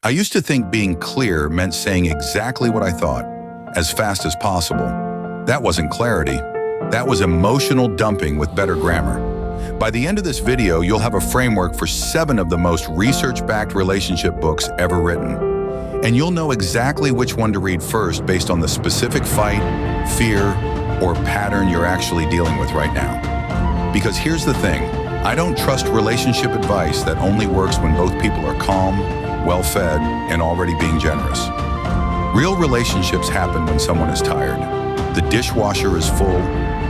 I used to think being clear meant saying exactly what I thought, as fast as possible. That wasn't clarity. That was emotional dumping with better grammar. By the end of this video, you'll have a framework for 7 of the most research-backed relationship books ever written. And you'll know exactly which one to read first based on the specific fight, fear, or pattern you're actually dealing with right now. Because here's the thing, I don't trust relationship advice that only works when both people are calm, well-fed, and already being generous. Real relationships happen when someone is tired. The dishwasher is full,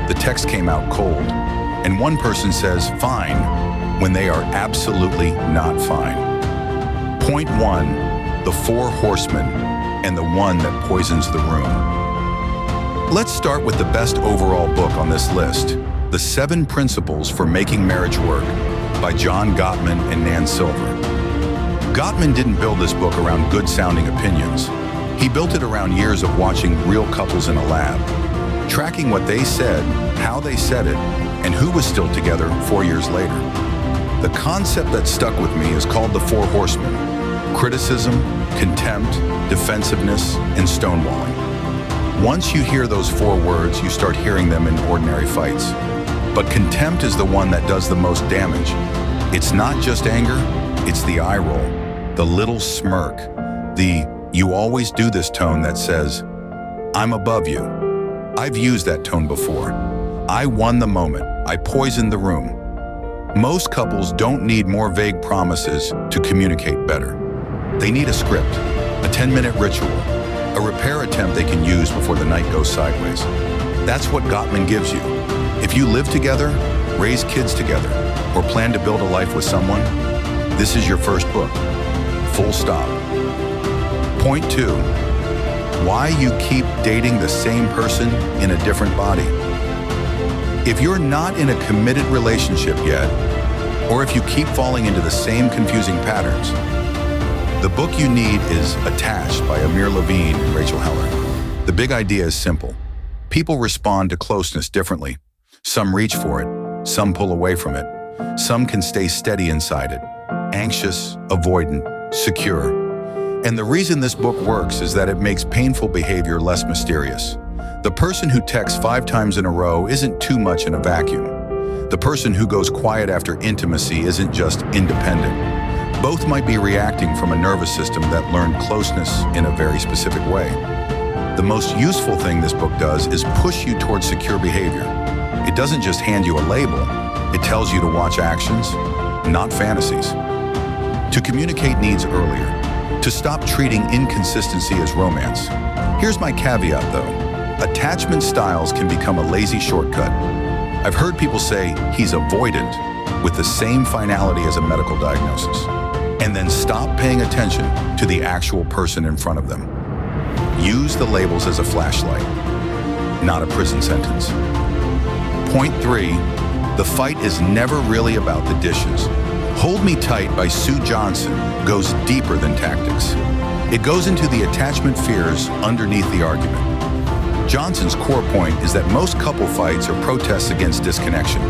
the text came out cold, and one person says, fine, when they are absolutely not fine. Point 1, the 4 horsemen, and the one that poisons the room. Let's start with the best overall book on this list, The 7 Principles for Making Marriage Work by John Gottman and Nan Silver. Gottman didn't build this book around good-sounding opinions. He built it around years of watching real couples in a lab, tracking what they said, how they said it, and who was still together 4 years later. The concept that stuck with me is called the 4 horsemen: criticism, contempt, defensiveness, and stonewalling. Once you hear those 4 words, you start hearing them in ordinary fights. But contempt is the one that does the most damage. It's not just anger, it's the eye roll, the little smirk, the "you always do this" tone that says, "I'm above you." I've used that tone before. I won the moment. I poisoned the room. Most couples don't need more vague promises to communicate better. They need a script, a 10-minute ritual, a repair attempt they can use before the night goes sideways. That's what Gottman gives you. If you live together, raise kids together, or plan to build a life with someone, this is your first book. Full stop. Point 2, why you keep dating the same person in a different body. If you're not in a committed relationship yet, or if you keep falling into the same confusing patterns, the book you need is Attached by Amir Levine and Rachel Heller. The big idea is simple. People respond to closeness differently. Some reach for it, some pull away from it. Some can stay steady inside it, anxious, avoidant, secure. And the reason this book works is that it makes painful behavior less mysterious. The person who texts 5 times in a row isn't too much in a vacuum. The person who goes quiet after intimacy isn't just independent. Both might be reacting from a nervous system that learned closeness in a very specific way. The most useful thing this book does is push you towards secure behavior. It doesn't just hand you a label, it tells you to watch actions, not fantasies. To communicate needs earlier. To stop treating inconsistency as romance. Here's my caveat though. Attachment styles can become a lazy shortcut. I've heard people say he's avoidant with the same finality as a medical diagnosis, and then stop paying attention to the actual person in front of them. Use the labels as a flashlight, not a prison sentence. Point 3, the fight is never really about the dishes. Hold Me Tight by Sue Johnson goes deeper than tactics. It goes into the attachment fears underneath the argument. Johnson's core point is that most couple fights are protests against disconnection.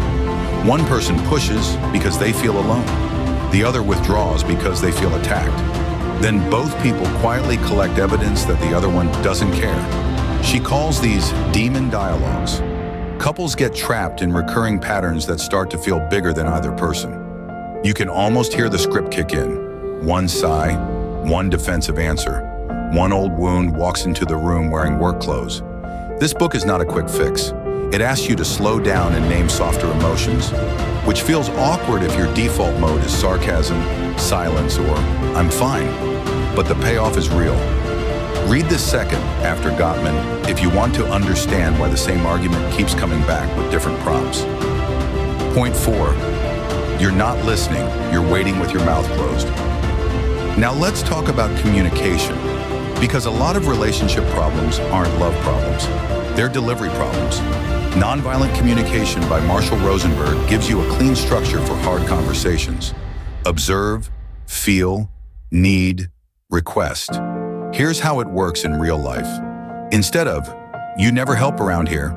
One person pushes because they feel alone. The other withdraws because they feel attacked. Then both people quietly collect evidence that the other one doesn't care. She calls these demon dialogues. Couples get trapped in recurring patterns that start to feel bigger than either person. You can almost hear the script kick in. One sigh, one defensive answer. One old wound walks into the room wearing work clothes. This book is not a quick fix. It asks you to slow down and name softer emotions, which feels awkward if your default mode is sarcasm, silence, or "I'm fine." But the payoff is real. Read this second after Gottman if you want to understand why the same argument keeps coming back with different prompts. Point 4, you're not listening, you're waiting with your mouth closed. Now let's talk about communication, because a lot of relationship problems aren't love problems. They're delivery problems. Nonviolent Communication by Marshall Rosenberg gives you a clean structure for hard conversations. Observe, feel, need, request. Here's how it works in real life. Instead of, "You never help around here,"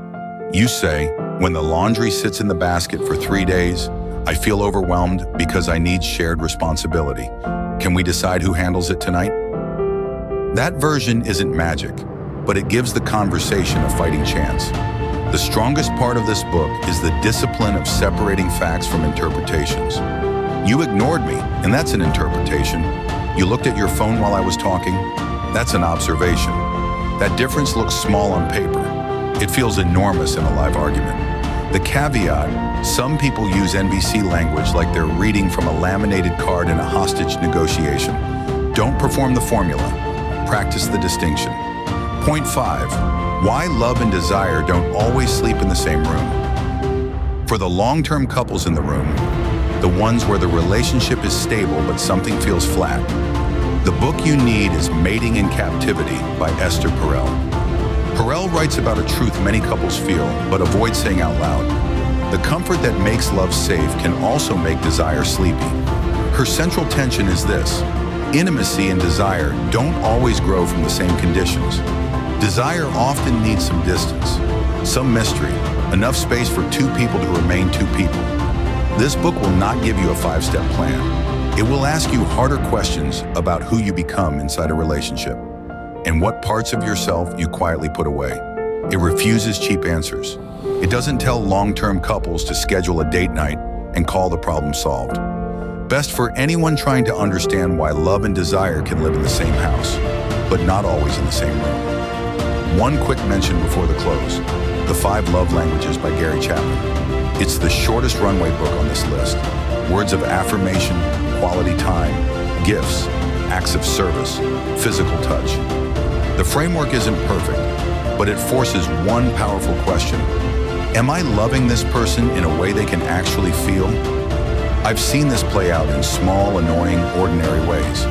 you say, "When the laundry sits in the basket for 3 days, I feel overwhelmed because I need shared responsibility." Can we decide who handles it tonight? That version isn't magic, but it gives the conversation a fighting chance. The strongest part of this book is the discipline of separating facts from interpretations. You ignored me, and that's an interpretation. You looked at your phone while I was talking. That's an observation. That difference looks small on paper. It feels enormous in a live argument. The caveat: some people use NVC language like they're reading from a laminated card in a hostage negotiation. Don't perform the formula. Practice the distinction. Point 5. Why love and desire don't always sleep in the same room. For the long-term couples in the room, the ones where the relationship is stable but something feels flat, the book you need is Mating in Captivity by Esther Perel. Perel writes about a truth many couples feel but avoid saying out loud. The comfort that makes love safe can also make desire sleepy. Her central tension is this: intimacy and desire don't always grow from the same conditions. Desire often needs some distance, some mystery, enough space for two people to remain two people. This book will not give you a 5-step plan. It will ask you harder questions about who you become inside a relationship and what parts of yourself you quietly put away. It refuses cheap answers. It doesn't tell long-term couples to schedule a date night and call the problem solved. Best for anyone trying to understand why love and desire can live in the same house, but not always in the same room. One quick mention before the close: The 5 Love Languages by Gary Chapman. It's the shortest runway book on this list. Words of affirmation, quality time, gifts, acts of service, physical touch. The framework isn't perfect, but it forces one powerful question: am I loving this person in a way they can actually feel? I've seen this play out in small, annoying, ordinary ways.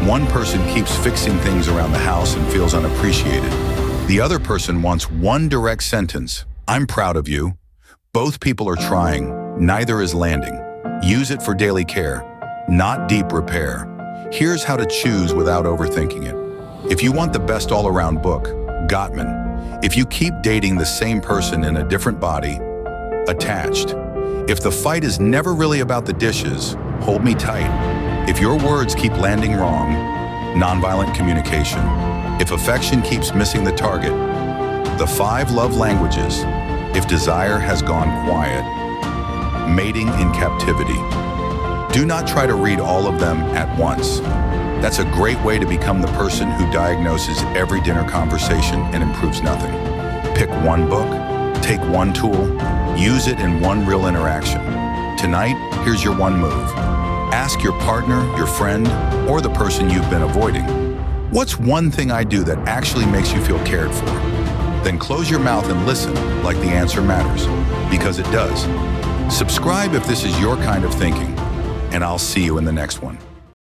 One person keeps fixing things around the house and feels unappreciated. The other person wants one direct sentence: I'm proud of you. Both people are trying, neither is landing. Use it for daily care, not deep repair. Here's how to choose without overthinking it. If you want the best all-around book, Gottman. If you keep dating the same person in a different body, Attached. If the fight is never really about the dishes, Hold Me Tight. If your words keep landing wrong, Nonviolent Communication. If affection keeps missing the target, The 5 Love Languages. If desire has gone quiet, Mating in Captivity. Do not try to read all of them at once. That's a great way to become the person who diagnoses every dinner conversation and improves nothing. Pick one book, take one tool, use it in one real interaction. Tonight, here's your one move. Ask your partner, your friend, or the person you've been avoiding, what's one thing I do that actually makes you feel cared for? Then close your mouth and listen like the answer matters, because it does. Subscribe if this is your kind of thinking, and I'll see you in the next one.